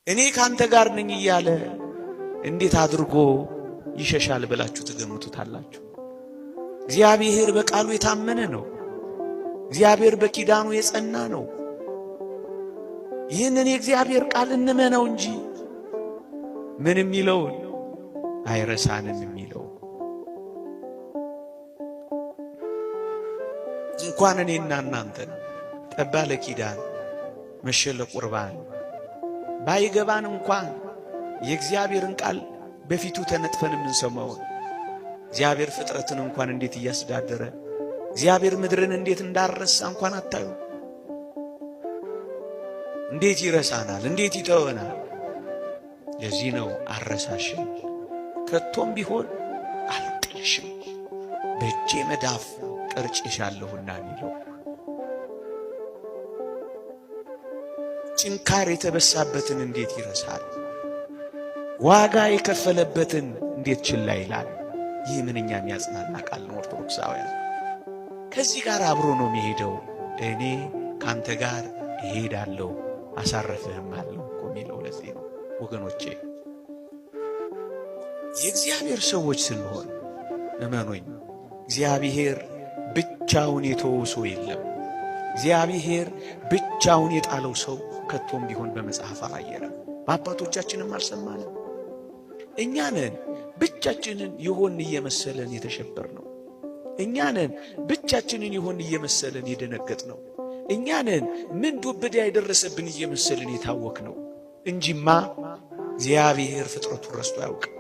እኔ ካንተ ጋር ነኝ እያለ እንዴት አድርጎ ይሸሻል ብላችሁ ትገምቱታላችሁ? እግዚአብሔር በቃሉ የታመነ ነው። እግዚአብሔር በኪዳኑ የጸና ነው። ይህንን የእግዚአብሔር ቃል እንመነው እንጂ ምን የሚለውን አይረሳንም የሚለው እንኳን እኔና እናንተን ጠባ ለኪዳን መሸ ለቁርባን ባይገባን እንኳን የእግዚአብሔርን ቃል በፊቱ ተነጥፈን የምንሰማው እግዚአብሔር ፍጥረትን እንኳን እንዴት እያስተዳደረ እግዚአብሔር ምድርን እንዴት እንዳረሳ እንኳን አታዩ? እንዴት ይረሳናል? እንዴት ይተወናል? ለዚህ ነው አረሳሽም ከቶም ቢሆን አልጥልሽም በእጄ መዳፍ ቀርጬሻለሁና የሚለው። ጭንካር የተበሳበትን እንዴት ይረሳል? ዋጋ የከፈለበትን እንዴት ችላ ይላል? ይህ ምንኛ የሚያጽናና ቃል ነው። ኦርቶዶክሳውያን ከዚህ ጋር አብሮ ነው የሚሄደው። እኔ ካንተ ጋር እሄዳለሁ አሳርፍህም አለው እኮ የሚለው ለዚህ ነው ወገኖቼ። የእግዚአብሔር ሰዎች ስንሆን እመኑኝ እግዚአብሔር ብቻውን የተወው ሰው የለም። እግዚአብሔር ብቻውን የጣለው ሰው ከቶም ቢሆን በመጽሐፍ አላየንም፣ በአባቶቻችንም አልሰማንም። እኛ ነን ብቻችንን ይሆን እየመሰለን የተሸበር ነው። እኛ ነን ብቻችንን ይሆን እየመሰለን የደነገጥ ነው። እኛ ነን ምን ዱብዳ የደረሰብን እየመሰለን የታወክ ነው እንጂማ እግዚአብሔር ፍጥረቱን ረስቶ አያውቅም።